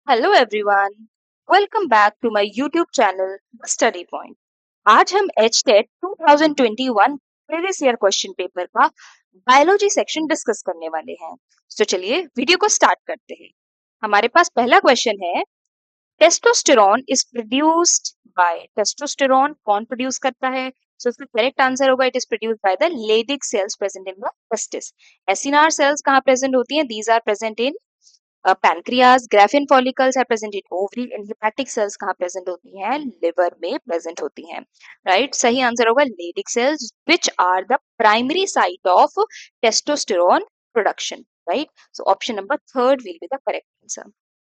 Hello everyone, welcome back to my YouTube channel the study point. आज हम HTET 2021 previous year question paper का biology section discuss करने वाले हैं। तो चलिए वीडियो को स्टार्ट करते हैं। हमारे पास पहला क्वेश्चन है, testosterone is produced by. Testosterone कौन प्रोड्यूस करता है? सो इसका करेक्ट आंसर होगा it is produced by the Leydig cells present in the testis. Acinar cells कहाँ प्रेजेंट होती हैं? These are present in pancreas, graphene follicles are present in ovary and hepatic cells कहाँ present होती हैं? liver में present होती हैं, right? सही आंसर होगा Leydig cells, which are the primary site of testosterone production, right? So option number third will be the correct answer.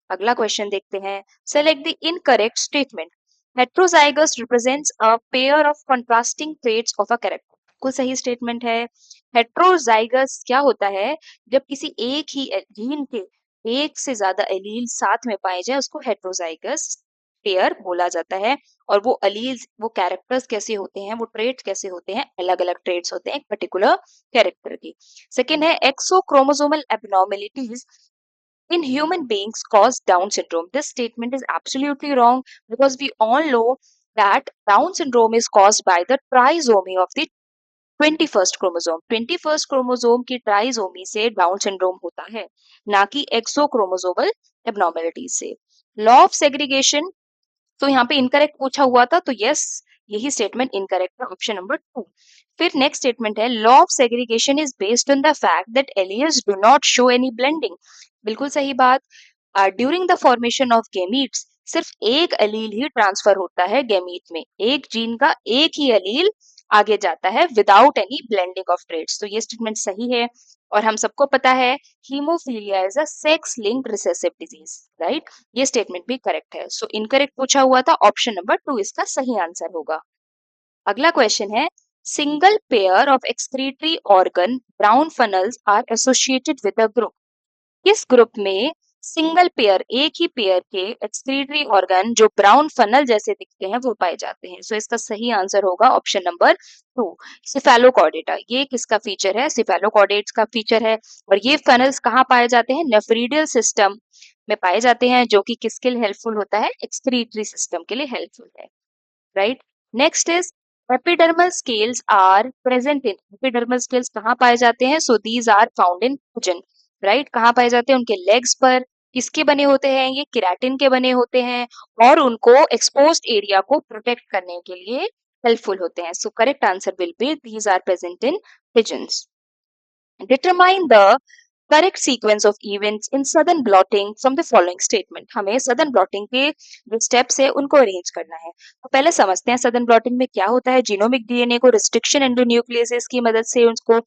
अगला question देखते हैं, select the incorrect statement. Heterozygous represents a pair of contrasting traits of a character. बिल्कुल सही statement है। Heterozygous क्या होता है? जब किसी एक ही जीन के एक से ज्यादा एलील साथ में पाए जाए उसको हेट्रोजाइगस पेयर बोला जाता है। और वो अलील्स, वो कैरेक्टर्स कैसे होते हैं, वो ट्रेट्स कैसे होते हैं, अलग अलग ट्रेट्स होते हैं एक पर्टिकुलर कैरेक्टर की। सेकेंड है, एक्सोक्रोमोसोमल abnormalities in human beings cause Down syndrome. This statement is absolutely wrong because we all know that Down syndrome is caused by the trisomy of the 21st chromosome. 21st chromosome की trisomy से down syndrome होता है, ना कि एक्सोक्रोमोसोमल abnormalities से। Law of segregation, तो यहाँ पे इनकरेक्ट पूछा हुआ था, तो यस यही स्टेटमेंट इनकरेक्ट है, ऑप्शन नंबर 2। फिर नेक्स्ट स्टेटमेंट है, law of segregation is based on the fact that aliens do not show any blending. बिल्कुल सही बात। During the formation of gametes सिर्फ एक अलील ही ट्रांसफर होता है गेमीट में, एक जीन का एक ही अलील आगे जाता है without any blending of traits. तो ये स्टेटमेंट सही है। और हम सबको पता है haemophilia is a sex linked recessive disease, right? ये स्टेटमेंट भी करेक्ट है। सो इनकरेक्ट पूछा हुआ था, ऑप्शन नंबर 2 इसका सही आंसर होगा। अगला क्वेश्चन है, single pair of excretory organ brown funnels are associated with a group. किस ग्रुप में सिंगल पेयर, एक ही पेयर के एक्सक्रीटरी ऑर्गन जो ब्राउन फनल जैसे दिखते हैं वो पाए जाते हैं? सो इसका सही आंसर होगा ऑप्शन नंबर 2, सिफेलोकॉर्डेटा। ये किसका फीचर है? सिफेलोकॉर्डेट्स का फीचर है। और ये फनल्स कहाँ पाए जाते हैं? नेफ्रीडियल सिस्टम में पाए जाते हैं, जो कि किसके लिए हेल्पफुल होता है? एक्सक्रीटरी सिस्टम के लिए हेल्पफुल है, right? Next is epidermal scales are present in. Epidermal scales कहाँ पाए जाते हैं? So these are found in pigeon, right? कहाँ पाए जाते हैं? उनके लेग्स पर। किसके बने होते हैं? ये केराटिन के बने होते हैं और उनको एक्सपोज्ड एरिया को प्रोटेक्ट करने के लिए हेल्पफुल होते हैं। So correct answer will be these are present in pigeons. Determine the correct sequence of events in southern blotting from the following statement. हमें सदर्न ब्लॉटिंग के जो स्टेप्स है उनको अरेंज करना है। तो पहले समझते हैं सदर्न ब्लॉटिंग में क्या होता है। जीनोमिक डीएनए को रिस्ट्रिक्शन एंडोन्यूक्लियसेस की मदद से उसको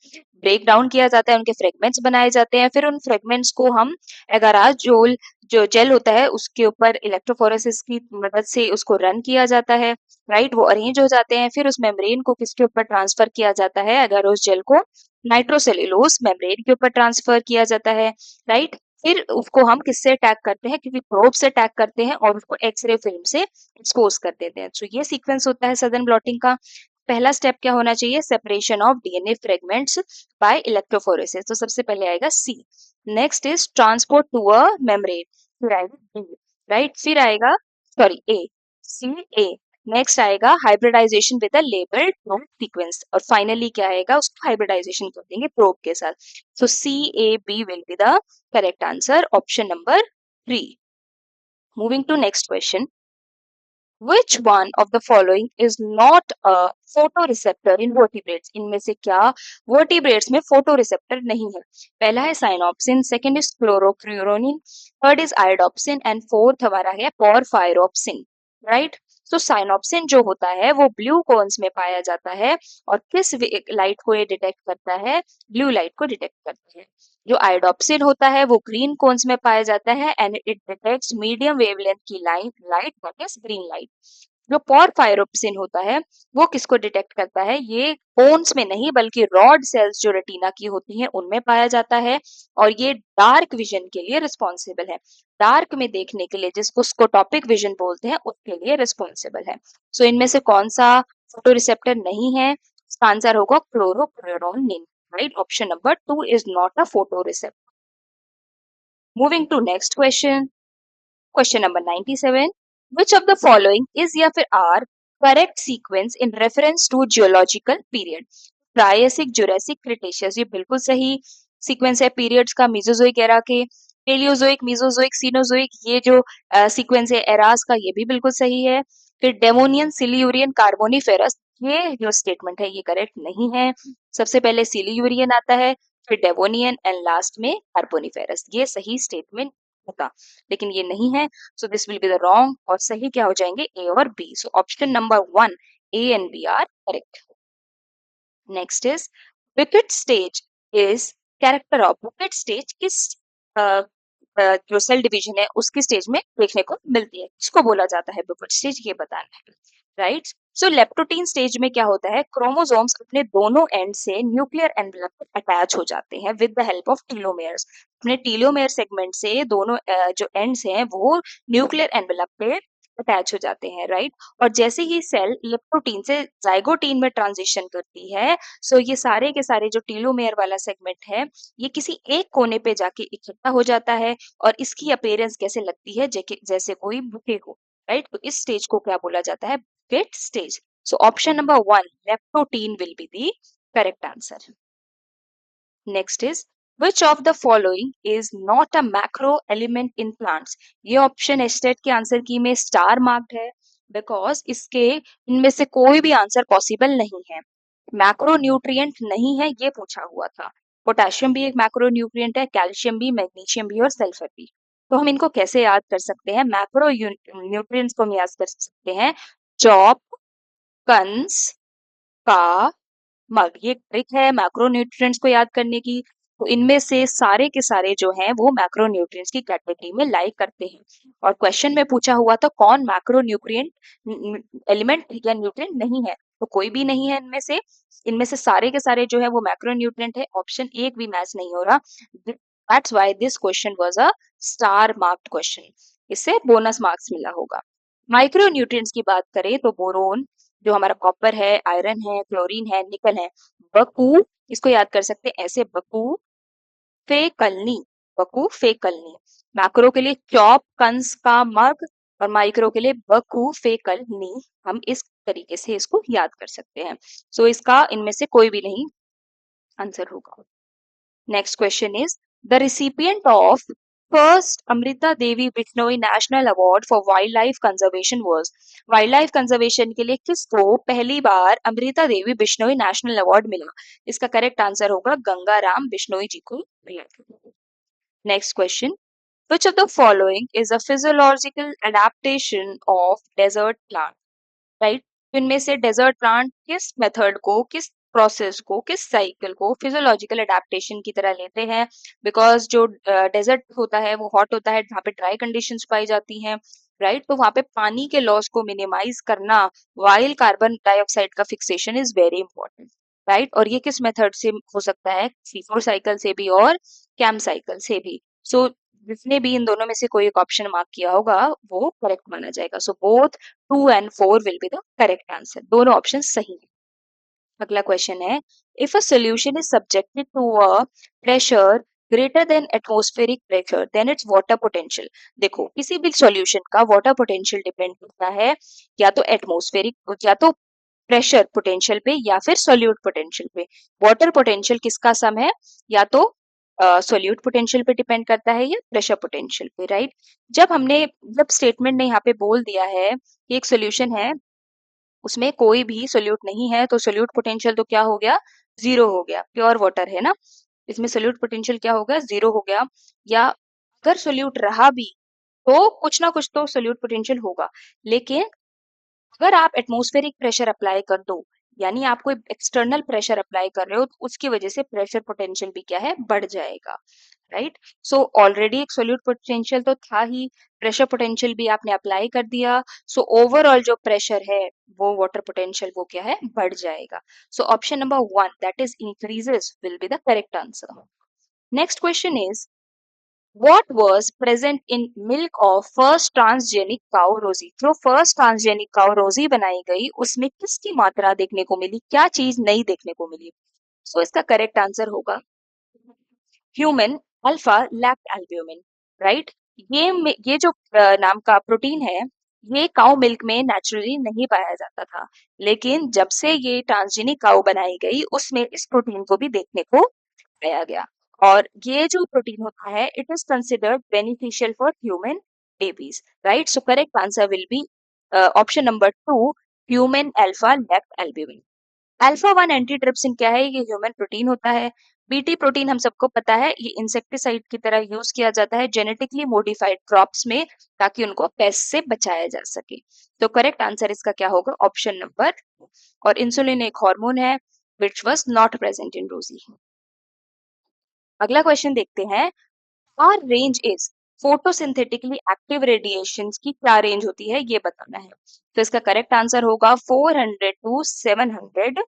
ब्रेक डाउन किया जाता है, उनके फ्रेगमेंट्स बनाए जाते हैं। फिर उन फ्रेगमेंट्स को हम एगाराजोल जो जेल होता है उसके ऊपर इलेक्ट्रोफोरेसिस की मदद से उसको रन किया जाता है, राइट? वो अरेंज हो जाते हैं। फिर उस मेम्ब्रेन को किसके ऊपर ट्रांसफर किया जाता है? एगारोस जेल को नाइट्रोसेल्यूलोज मेम्ब्रेन के ऊपर ट्रांसफर किया जाता है, राइट? फिर उसको हम किससे अटैक करते हैं? क्योंकि प्रोब से अटैक करते हैं और उसको एक्सरे फिल्म से एक्सपोज कर देते हैं। तो ये सीक्वेंस होता है सदर्न ब्लॉटिंग का। पहला स्टेप क्या होना चाहिए? Separation of DNA fragments by electrophoresis. तो सबसे पहले आएगा C. Next is transport to a membrane, फिर आएगा डी, राइट? फिर आएगा, sorry, A, C, A. Next आएगा hybridisation with a labelled probe sequence, और फाइनली क्या आएगा? उसको हाइब्रिडाइजेशन कर देंगे प्रोब के साथ। So C, A, B will be the correct answer, option number 3। Moving to next question, which one of the following is not a photoreceptor in vertebrates? इनमें से क्या vertebrates में photoreceptor नहीं है? पहला है साइनोप्सिन, सेकंड इज क्लोरोक्यूरोनिन, third is iodopsin and fourth हमारा है पोरफायरोप्सिन, राइट? तो साइनोप्सिन जो होता है वो ब्लू कोन्स में पाया जाता है और किस लाइट को ये डिटेक्ट करता है? ब्लू लाइट को डिटेक्ट करता है। जो आयोडोप्सिन होता है वो ग्रीन कोन्स में पाया जाता है and it detects medium wavelength की light that is green light. जो पोरफायरोप्सिन होता है वो किसको डिटेक्ट करता है? ये कोन्स में नहीं बल्कि रॉड सेल्स जो रेटिना की होती हैं उनमें पाया जाता है, और ये डार्क विजन के लिए रिस्पॉन्सिबल है। डार्क में देखने के लिए, जिसको स्कोटोपिक विजन बोलते हैं, उसके लिए रिस्पॉन्सिबल है। सो इनमें से कौन सा फोटो रिसेप्टर नहीं है? इसका आंसर होगा क्लोरोक्यूरोनिन, right? Option number 2 is not a photoreceptor. Moving to next question. Question number 97, which of the following is या फिर are correct sequence in reference to geological period? Triassic, Jurassic, Cretaceous, ये बिल्कुल सही sequence है periods का, Mesozoic era के। Palaeozoic, Mesozoic, Cenozoic, ये जो सीक्वेंस है एरास का, ये भी बिल्कुल सही है। फिर डेवोनियन, सिलियूरियन, कार्बोनिफेरस, ये जो स्टेटमेंट है ये करेक्ट नहीं है। सबसे पहले सिलियूरियन आता है, फिर डेवोनियन एंड लास्ट में कार्बोनिफेरस, ये सही स्टेटमेंट होता, लेकिन ये नहीं है। So this will be the wrong, और सही क्या हो जाएंगे, ए और B. So option number 1, A and B are correct. Next is bouquet stage is character of bouquet stage किस जो सेल डिवीजन है उसकी स्टेज में देखने को मिलती है, किसको बोला जाता है बुकेट स्टेज, ये बताना है, राइट। सो लेप्टोटीन स्टेज में क्या होता है, क्रोमोसोम्स अपने दोनों एंड से न्यूक्लियर एनवेलप पे अटैच हो जाते हैं विद द हेल्प ऑफ टीलोमेयर्स। अपने टीलोमेयर सेगमेंट से दोनों जो एंड्स हैं वो न्यूक्लियर एनवेलप पे अटैच हो जाते हैं, राइट। और जैसे ही सेल लेप्टोटीन से जाइगोटीन में ट्रांजिशन करती है, सो ये सारे के सारे जो टीलोमेयर वाला सेगमेंट है, ये किसी एक कोने पे जाके इकट्ठा हो जाता है, और इसकी अपीयरेंस कैसे लगती है, जैसे कोई बुके को, राइट। तो इस स्टेज को क्या बोला जाता है, bouquet stage. So option number 1, leptotene will be the correct answer. Next is which of the following is not a macro element in plants? ये ऑप्शन स्टेट के आंसर की में स्टार मार्क्ड है, बिकॉज इसके इनमें से कोई भी आंसर पॉसिबल नहीं है। मैक्रो न्यूट्रिएंट नहीं है, ये पूछा हुआ था। पोटेशियम भी एक मैक्रो न्यूट्रिएंट है, कैल्शियम भी, मैग्नीशियम भी और सल्फर भी। तो हम इनको कैसे याद कर सकते हैं, मैक्रो न्यूट्रिएंट्स को हम याद कर सकते हैं, चॉप, कंस, का, मग, ये ट्रिक है मैक्रोन्यूट्रिएंट्स को याद करने की। तो इनमें से सारे के सारे जो हैं वो मैक्रोन्यूट्रिएंट्स की कैटेगरी में लाई करते हैं। और क्वेश्चन में पूछा हुआ था कौन मैक्रोन्यूट्रिएंट एलिमेंट या न्यूट्रिएंट नहीं है, तो कोई भी नहीं है इनमें से। इनमें से सारे के सारे जो है वो मैक्रोन्यूट्रिएंट है, ऑप्शन एक भी मैच नहीं हो रहा। That's why this question was a star marked question, इससे बोनस मार्क्स मिला होगा। माइक्रोन्यूट्रिएंट्स की बात करें तो बोरोन, जो हमारा कॉपर है, आयरन है, क्लोरीन है, निकल है, बकू, इसको याद कर सकते हैं ऐसे, बकू फेकलनी, बकू फेकलनी। मैक्रो के लिए चॉप, कंस का, मग, और माइक्रो के लिए बकू फेकलनी। हम इस तरीके से इसको याद कर सकते हैं। सो इसका इनमें से कोई भी नहीं आंसर होगा। Next question is the recipient of first Amrita Devi Bishnoi National Award for Wildlife Conservation was? Wildlife Conservation के लिए किसको पहली बार अमृता देवी बिश्नोई नेशनल अवार्ड मिला? इसका करेक्ट आंसर होगा गंगाराम बिश्नोई जी को मिला। Next question, which of the following is a physiological adaptation of desert plant? Right. तो इनमें से डेजर्ट प्लांट किस मेथड को, किस प्रोसेस को, किस साइकिल को फिजियोलॉजिकल एडेप्टेशन की तरह लेते हैं? बिकॉज जो डेजर्ट होता है वो हॉट होता है, जहाँ पे ड्राई कंडीशंस पाई जाती हैं, राइट। तो वहाँ पे पानी के लॉस को मिनिमाइज करना वाइल कार्बन डाइऑक्साइड का fixation is very important, right. और ये किस मेथड से हो सकता है, C4 साइकिल से भी और कैम साइकिल से भी। सो जिसने भी इन दोनों में से कोई एक ऑप्शन मार्क किया होगा वो करेक्ट माना जाएगा। So both 2 and 4 will be the correct answer. दोनों ऑप्शन सही है। अगला क्वेश्चन है, if a solution is subjected to a pressure greater than atmospheric pressure then its water potential. देखो किसी भी सॉल्यूशन का वाटर पोटेंशियल डिपेंड करता है या तो एटमॉस्फेरिक, या तो प्रेशर पोटेंशियल पे, या फिर सोल्यूट पोटेंशियल पे। वाटर पोटेंशियल किसका सम है, या तो सोल्यूट पोटेंशियल पे डिपेंड करता है या प्रेशर पोटेंशियल पे, राइट। जब स्टेटमेंट ने यहाँ पे बोल दिया है कि एक सोल्यूशन है उसमें कोई भी सोल्यूट नहीं है, तो सोल्यूट पोटेंशियल तो क्या हो गया, जीरो हो गया। प्योर वाटर है ना, इसमें सोल्यूट पोटेंशियल क्या हो गया, जीरो हो गया। या अगर सोल्यूट रहा भी तो कुछ ना कुछ तो सोल्यूट पोटेंशियल होगा। लेकिन अगर आप एटमॉस्फेरिक प्रेशर अप्लाई कर दो, यानी आप कोई एक्सटर्नल प्रेशर अप्लाई कर रहे हो, तो उसकी वजह से प्रेशर पोटेंशियल भी क्या है, बढ़ जाएगा, राइट। सो ऑलरेडी एक सोल्यूट पोटेंशियल तो था ही, प्रेशर पोटेंशियल भी आपने अप्लाई कर दिया, सो ओवरऑल जो प्रेशर है वो वाटर पोटेंशियल वो क्या है, बढ़ जाएगा। सो option number 1 that is increases will be the correct answer. Next question is what was present in milk of first transgenic cow रोजी? जो फर्स्ट ट्रांसजेनिक काउ रोजी बनाई गई उसमें किसकी मात्रा देखने को मिली, क्या चीज नई देखने को मिली? सो इसका करेक्ट आंसर होगा ह्यूमन अल्फा लैक्ट एल्ब्यूमिन, राइट। ये जो नाम का प्रोटीन है, ये काऊ मिल्क में नेचुरली नहीं पाया जाता था, लेकिन जब से ये ट्रांसजेनिक काऊ बनाई गई, उसमें इस प्रोटीन को भी देखने को पाया गया। और ये जो प्रोटीन होता है, it is considered beneficial for human babies, right? So correct answer will be option number 2, human alpha lactalbumin. Alpha 1 antitrypsin क्या है? ये ह्यूमन प्रोटीन होता है। बीटी प्रोटीन हम सबको पता है, ये इंसेक्टिसाइड की तरह यूज किया जाता है जेनेटिकली मॉडिफाइड क्रॉप्स में, ताकि उनको पेस्ट से बचाया जा सके। तो करेक्ट आंसर इसका क्या होगा? Option number. और इंसुलिन एक हार्मोन है which was not present in रोजी। अगला क्वेश्चन देखते हैं। और range is photosynthetically active radiations की क्या रेंज होती है, ये बताना है। तो इसका करेक्ट आंसर होगा 400 टू 700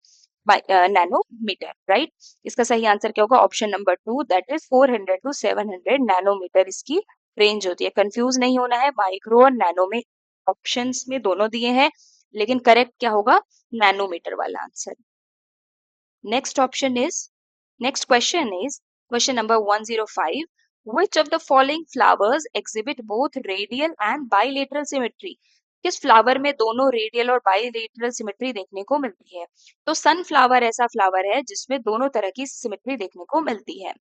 नैनोमीटर, राइट? इसका सही आंसर क्या होगा? Option number 2, that is 400 to 700 nanometre इसकी रेंज होती है। कंफ्यूज नहीं होना है, माइक्रो और नैनो में ऑप्शंस में दोनों दिए हैं, लेकिन करेक्ट क्या होगा? नैनोमीटर वाला answer. Next option is, next question is question number 105. Which of the following flowers exhibit both radial and bilateral symmetry? किस फ्लावर में दोनों रेडियल और बाइलेटरल सिमेट्री देखने को मिलती है? तो सनफ्लावर ऐसा फ्लावर है जिसमें दोनों तरह की सिमेट्री देखने को मिलती है।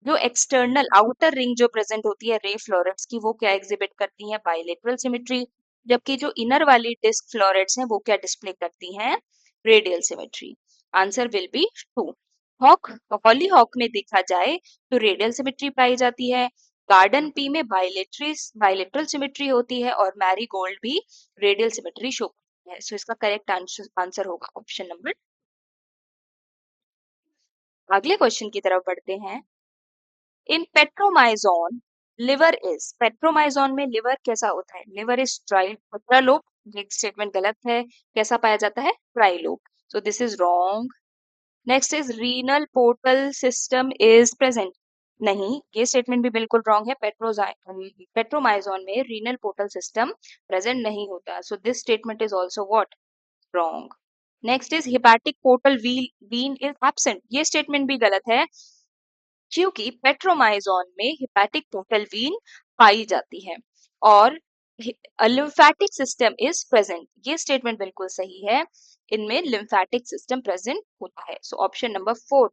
जो एक्सटर्नल आउटर रिंग जो प्रेजेंट होती है रे फ्लोरेट्स की, वो क्या एग्जिबिट करती है? Bilateral symmetry. जबकि जो इनर वाली डिस्क फ्लोरेट्स हैं, वो क्या डिस्प्ले करती हैं? Radial symmetry. Answer will be 2। Hock, hollyhock में देखा जाए तो रेडियल सिमेट्री पाई जाती है। गार्डन पी में बाइलेटरल सिमेट्री होती है, और मैरीगोल्ड भी रेडियल सिमेट्री शो करती है। सो इसका करेक्ट आंसर होगा ऑप्शन नंबर। अगले क्वेश्चन की तरफ बढ़ते हैं। In petromyzon liver is, petromyzon में लिवर कैसा होता है? Liver is trilobe. ये स्टेटमेंट गलत है। कैसा पाया जाता है? Trilobe. So this is wrong. Next is renal portal system is present. नहीं, ये स्टेटमेंट भी बिल्कुल रॉन्ग है। पेट्रोमाइजोन में रीनल पोर्टल सिस्टम प्रेजेंट नहीं होता। So this statement is also what? Wrong. Next is hepatic portal vein is absent. ये statement भी गलत है, क्योंकि पेट्रोमाइजोन में हिपैटिक पोर्टल वीन पाई जाती है, और लिम्फेटिक सिस्टम इज प्रेजेंट। ये स्टेटमेंट बिल्कुल सही है, इनमें लिम्फेटिक सिस्टम प्रेजेंट होता है। सो option number 4,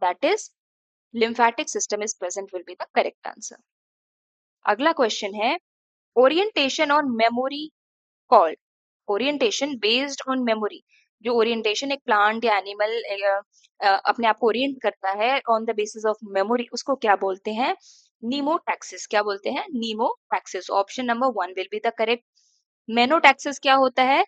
that is lymphatic system is present will be the correct answer. अगला क्वेश्चन है, orientation on memory called, orientation based on memory. जो ओरिएंटेशन एक प्लांट या एनिमल अपने आप को ओरिएंट करता है on the basis of memory, उसको क्या बोलते हैं? नीमोटैक्सिस। क्या बोलते हैं? Mnemotaxis. Option number 1 will be the correct. Menotaxis क्या होता है?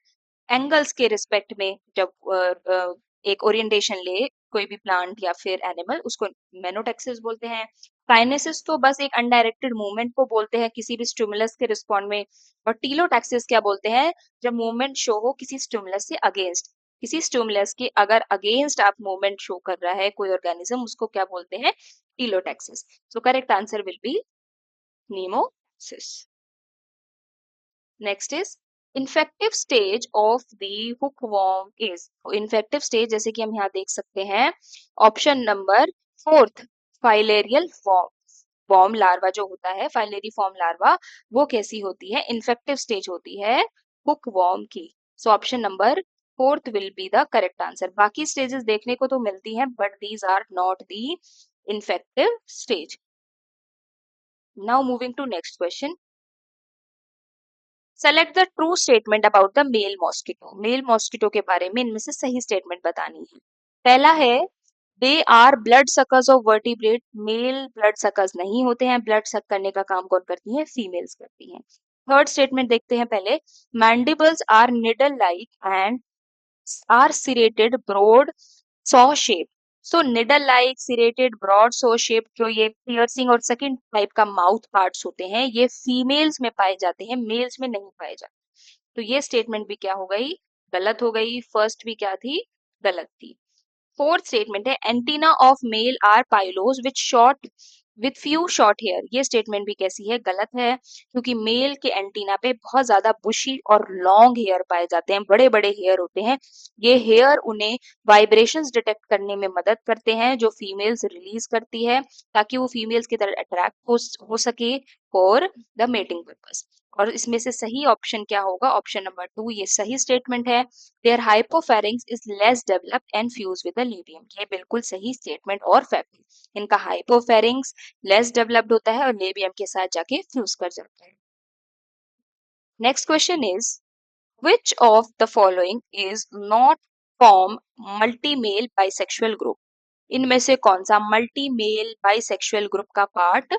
एंगल्स के रिस्पेक्ट में जब एक ओरिएंटेशन ले कोई भी प्लांट या फिर एनिमल, उसको मेनोटैक्सिस बोलते हैं। काइनेसिस तो बस एक अनडायरेक्टेड मूवमेंट को बोलते हैं किसी भी स्टिमुलस के रिस्पॉन्ड में। और टीलोटैक्सिस क्या बोलते हैं? जब मूवमेंट शो हो किसी स्टिमुलस से अगेंस्ट, किसी स्टिमुलस के अगर अगेंस्ट आप मूवमेंट शो कर रहा है कोई ऑर्गेनिज्म, उसको क्या बोलते हैं? Telotaxis. So correct answer will be nemosis. Next is infective stage of the hookworm is. Infective stage जैसे कि हम यहाँ देख सकते हैं, option number 4, filarial form. Form larva जो होता है, फाइलेरी फॉर्म लार्वा, वो कैसी होती है? इन्फेक्टिव स्टेज होती है हुकवॉर्म की। So option number 4 will be the correct answer. बाकी स्टेजेस देखने को तो मिलती हैं, but these are not the infective stage. Now moving to next question. Select the true statement about the male mosquito. Male mosquito के बारे में इनमें से सही स्टेटमेंट बतानी है। पहला है, they are blood suckers of vertebrate. Male blood suckers नहीं होते हैं। ब्लड सक करने का काम कौन करती है? फीमेल्स करती हैं। थर्ड स्टेटमेंट देखते हैं पहले, mandibles are needle like and are serrated broad saw shape. So needle like, serrated, broad saw shape, जो ये पियर्सिंग और सेकंड टाइप का माउथ पार्ट्स होते हैं, ये फीमेल्स में पाए जाते हैं, मेल्स में नहीं पाए जाते। तो ये स्टेटमेंट भी क्या हो गई? गलत हो गई। फर्स्ट भी क्या थी? गलत थी। फोर्थ स्टेटमेंट है, antenna of male are pilose which short with few short hair, ये स्टेटमेंट भी कैसी है, गलत है, क्योंकि मेल के एंटीना पे बहुत ज्यादा बुशी और लॉन्ग हेयर पाए जाते हैं, बड़े बड़े हेयर होते हैं। ये हेयर उन्हें वाइब्रेशंस डिटेक्ट करने में मदद करते हैं जो फीमेल्स रिलीज करती है, ताकि वो फीमेल्स की तरह अट्रैक्ट हो सके फॉर द मेटिंग पर्पस। और इसमें से सही ऑप्शन क्या होगा, ऑप्शन नंबर 2 ये सही स्टेटमेंट है। There hypopharynx is less developed and fused with the ludium, ये बिल्कुल सही स्टेटमेंट और फैक्ट है। इनका हाइपोफेरिंक्स लेस डेवलप्ड होता है और लेबियम के साथ जाके फ्यूज कर जाता है। Next question is which of the following is not form multi-male bisexual group, इनमें से कौन सा मल्टी मेल बाइसेक्सुअल ग्रुप का पार्ट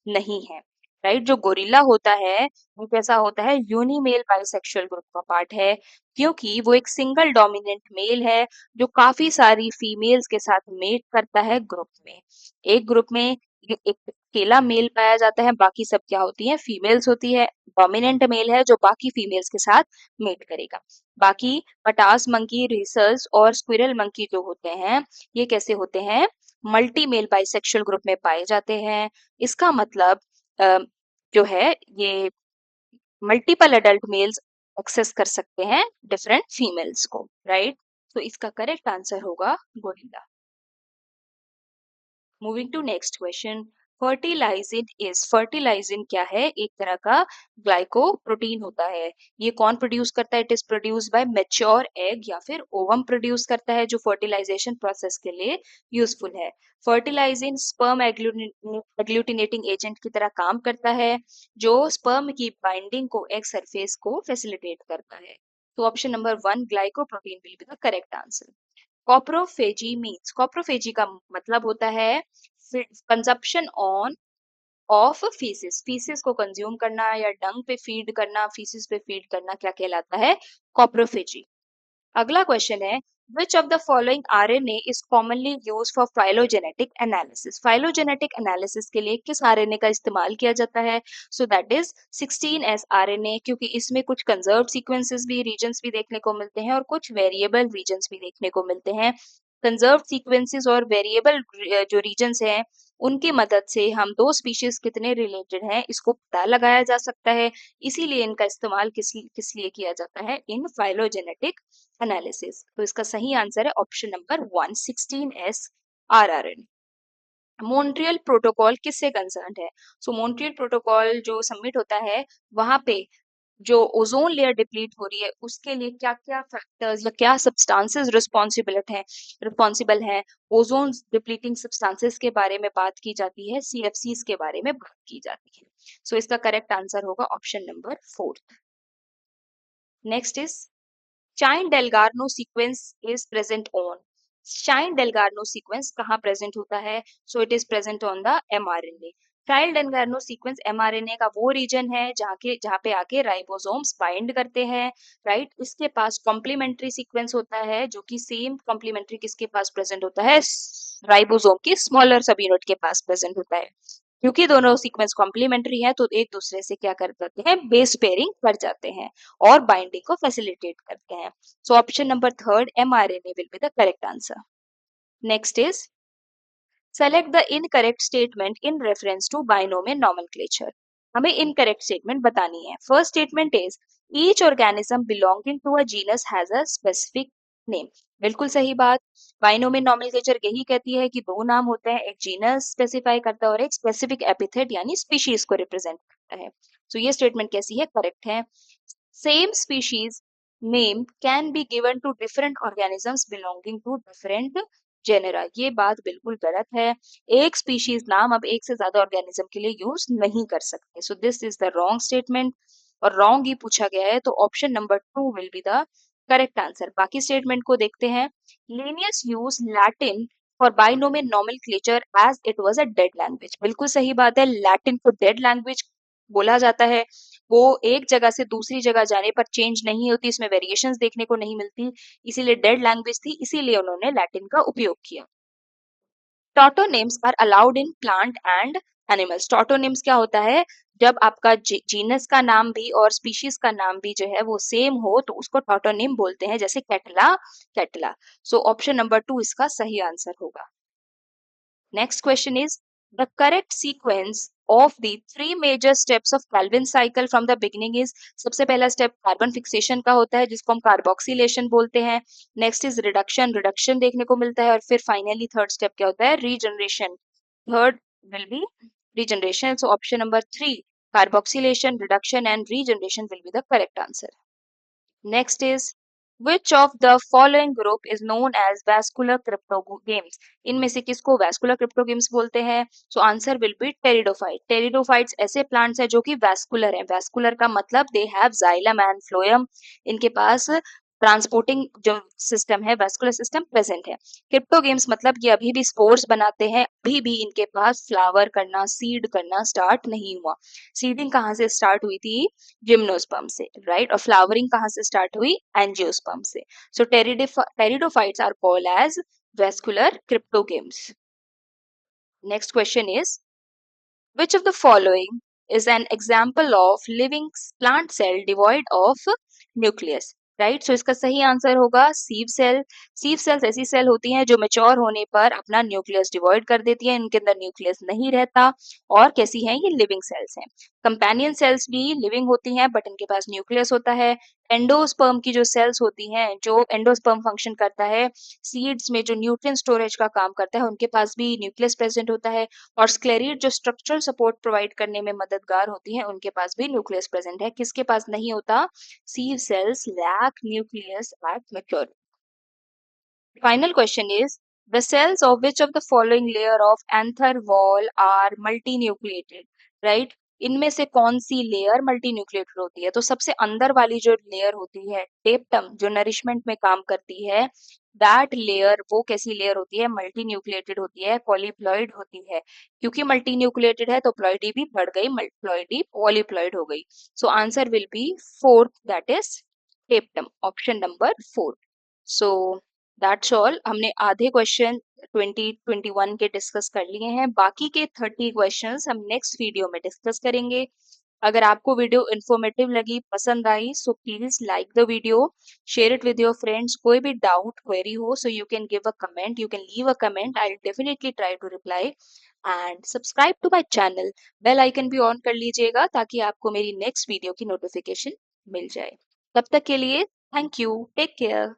नहीं है, राइट। जो गोरिल्ला होता है वो कैसा होता है, यूनिमेल बाइसेक्सुअल ग्रुप का पार्ट है, क्योंकि वो एक सिंगल डोमिनेंट मेल है जो काफी सारी फीमेल्स के साथ मेट करता है ग्रुप में। एक ग्रुप में एक अकेला मेल पाया जाता है, बाकी सब क्या होती है, फीमेल्स होती है। डोमिनेंट मेल है जो बाकी फीमेल्स के साथ मेट करेगा। बाकी पटास मंकी, रेसर्स और स्क्विरल मंकी जो होते हैं, ये कैसे होते हैं, मल्टी मेल बाइसेक्सुअल ग्रुप में पाए जाते हैं। इसका मतलब अ, जो है ये मल्टीपल एडल्ट मेल्स एक्सेस कर सकते हैं डिफरेंट फीमेल्स को, राइट। तो इसका करेक्ट आंसर होगा gorilla. Moving to next question, fertilizin is, fertilizin क्या है, एक तरह का ग्लाइकोप्रोटीन होता है। ये कौन प्रोड्यूस करता है, it is produce by mature egg या फिर ओवम प्रोड्यूस करता है, जो फर्टिलाइजेशन प्रोसेस के लिए यूजफुल है। फर्टिलाइजिन स्पर्म एग्लूटिनेटिंग एजेंट की तरह काम करता है, जो स्पर्म की बाइंडिंग को एग सरफेस को फैसिलिटेट करता है। तो option number 1 glycoprotein will be the correct answer. Coprophagy means, coprophagy का मतलब होता है consumption on of faeces, faeces को कंज्यूम करना या डंग पे फीड करना, फीसिस पे फीड करना क्या कहलाता है, कॉप्रोफेजी। अगला क्वेश्चन है, which of the following RNA is commonly used for phylogenetic analysis, phylogenetic analysis के लिए किस RNA का इस्तेमाल किया जाता है, so that is 16S RNA, क्योंकि इसमें कुछ कंजर्व्ड सीक्वेंसेस भी, रीजन्स भी देखने को मिलते हैं और कुछ वेरिएबल रीजन्स भी देखने को मिलते हैं। कंजर्व्ड सीक्वेंसेस और वेरिएबल जो रीजन्स हैं उनकी मदद से हम दो स्पीशीज कितने रिलेटेड हैं इसको पता लगाया जा सकता है, इसीलिए इनका इस्तेमाल किस किस लिए किया जाता है, इन फाइलोजेनेटिक एनालिसिस। तो इसका सही आंसर है option number 1 16S RRN। Montreal protocol किससे कंसर्न है, सो मॉन्ट्रियल प्रोटोकॉल जो सबमिट होता है वहां पे जो ओजोन लेयर डिप्लीट हो रही है उसके लिए क्या क्या फैक्टर्स या क्या सब्सटेंसेस रिस्पॉन्सिबल हैं, ओजोन डिप्लीटिंग सब्सटेंसेस के बारे में बात की जाती है, CFCs के बारे में बात की जाती है। सो इसका करेक्ट आंसर होगा option number 4। Next is Shine Dalgarno sequence is present on, Shine Dalgarno sequence कहाँ प्रेजेंट होता है, so it is present on the mRNA। चाइल्ड डेलगार्नो सीक्वेंस mRNA का वो रीजन है जहाँ पे आके राइबोसोम्स बाइंड करते हैं, राइट। इसके पास कॉम्प्लीमेंट्री सीक्वेंस होता है जो कि सेम कॉम्प्लीमेंट्री किसके पास प्रेजेंट होता है, राइबोसोम की स्मॉलर सब यूनिट के पास प्रेजेंट होता है। क्योंकि दोनों सीक्वेंस कॉम्प्लीमेंट्री है तो एक दूसरे से क्या कर जाते हैं, बेस पेयरिंग कर जाते हैं और बाइंडिंग को फैसिलिटेट करते हैं। So option number 3 mRNA will be the correct answer. Next is select the incorrect statement in reference to binomial nomenclature, हमें इनकरेक्ट स्टेटमेंट बतानी है। First statement is each organism belonging to a genus has a specific name, बिल्कुल सही बात। Binomial nomenclature यही कहती है कि दो नाम होते हैं, एक जीनस स्पेसिफाई करता है और एक स्पेसिफिक एपिथेट यानी स्पीशीज को रिप्रेजेंट करता है। तो ये स्टेटमेंट कैसी है, करेक्ट है। Same species name can be given to different organisms belonging to different genera, ये बात बिल्कुल गलत है। एक स्पीशीज नाम अब एक से ज्यादा ऑर्गेनिज्म के लिए यूज नहीं कर सकते, so this is the wrong statement और रॉन्ग ही पूछा गया है, तो option number 2 will be the correct answer. बाकी स्टेटमेंट को देखते हैं, Linnaeus use Latin for binomial nomenclature as it was a dead language, बिल्कुल सही बात है, लैटिन को डेड लैंग्वेज बोला जाता है। वो एक जगह से दूसरी जगह जाने पर चेंज नहीं होती, इसमें वेरिएशंस देखने को नहीं मिलती, इसीलिए डेड लैंग्वेज थी, इसीलिए उन्होंने लैटिन का उपयोग किया। Tautonyms are allowed in plant and animals, tautonyms क्या होता है, जब आपका जीनस का नाम भी और स्पीशीज का नाम भी जो है वो सेम हो तो उसको टॉटोनिम बोलते हैं, जैसे कैटला कैटला। सो ऑप्शन नंबर 2 इसका सही आंसर होगा। Next question is The correct sequence of the three major steps of Calvin cycle from the beginning is, सबसे पहला स्टेप कार्बन फिक्सेशन का होता है जिसको हम कार्बोक्सिलेशन बोलते हैं. नेक्स्ट इज रिडक्शन, रिडक्शन देखने को मिलता है. और फिर फाइनली थर्ड स्टेप क्या होता है, regeneration. Third will be regeneration. So option number 3, carboxylation, reduction and regeneration will be the correct answer. Next is, which of the following group is known as vascular cryptogames? इनमें से किसको vascular cryptogames बोलते हैं? So answer will be pteridophyte. Pteridophytes ऐसे plants हैं जो कि vascular हैं. Vascular का मतलब they have xylem and phloem. इनके पास ट्रांसपोर्टिंग जो सिस्टम है, वैस्कुलर सिस्टम प्रेजेंट है. क्रिप्टोगेम्स मतलब ये अभी भी स्पोर्स बनाते हैं, अभी भी इनके पास फ्लावर करना, सीड करना स्टार्ट नहीं हुआ. सीडिंग कहाँ से स्टार्ट हुई थी, जिम्नोस्पर्म से, राइट. और फ्लावरिंग कहाँ से स्टार्ट हुई, एंजियोस्पर्म से. So pteridophytes are called as vascular cryptogams. Next question is, which of the following is an example of living plant cell devoid of nucleus? Right. So इसका सही answer होगा sieve cell. Sieve cells ऐसी cell होती हैं जो mature होने पर अपना न्यूक्लियस डिवॉइड कर देती हैं. इनके अंदर न्यूक्लियस नहीं रहता. और कैसी हैं ये, लिविंग सेल्स हैं. कंपेनियन सेल्स भी लिविंग होती हैं बट इनके पास न्यूक्लियस होता है. एंडोस्पर्म की जो सेल्स होती हैं, जो एंडोस्पर्म फंक्शन करता है, सीड्स में जो न्यूट्रिएंट स्टोरेज का काम करता है, उनके पास भी न्यूक्लियस प्रेजेंट होता है. और स्क्लेरिड जो स्ट्रक्चरल सपोर्ट प्रोवाइड करने में मददगार होती हैं, उनके पास भी न्यूक्लियस प्रेजेंट है. किसके पास नहीं होता, sieve cells lack nucleus at maturity. Final question is, the cells of which of the following layer of anther wall are multinucleated? Right? इनमें से कौन सी लेयर मल्टीन्यूक्लिएटेड होती है? तो सबसे अंदर वाली जो लेयर होती है, टेप्टम, जो नरिशमेंट में काम करती है, दैट लेयर, वो कैसी लेयर होती है, मल्टीन्यूक्लिएटेड होती है, पॉलीप्लॉइड होती है. क्योंकि मल्टीन्यूक्लिएटेड है तो प्लॉइडी भी बढ़ गई, प्लॉइडी पॉलीप्लॉइड हो गई. So answer will B fourth, that is टेप्टम, option number 4. So that's all. हमने आधे क्वेश्चन 2021 के डिस्कस कर लिए हैं. बाकी के 30 क्वेश्चंस हम नेक्स्ट वीडियो में डिस्कस करेंगे. अगर आपको वीडियो इन्फॉर्मेटिव लगी, पसंद आई, so please like the video, share it with your friends. कोई भी डाउट क्वेरी हो, so you can give a comment, you can leave a comment, I will definitely try to reply. And subscribe to my channel, bell icon भी on कर लीजिएगा ताकि आपको मेरी next video की नोटिफिकेशन मिल जाए. तब तक के लिए थैंक यू, टेक केयर.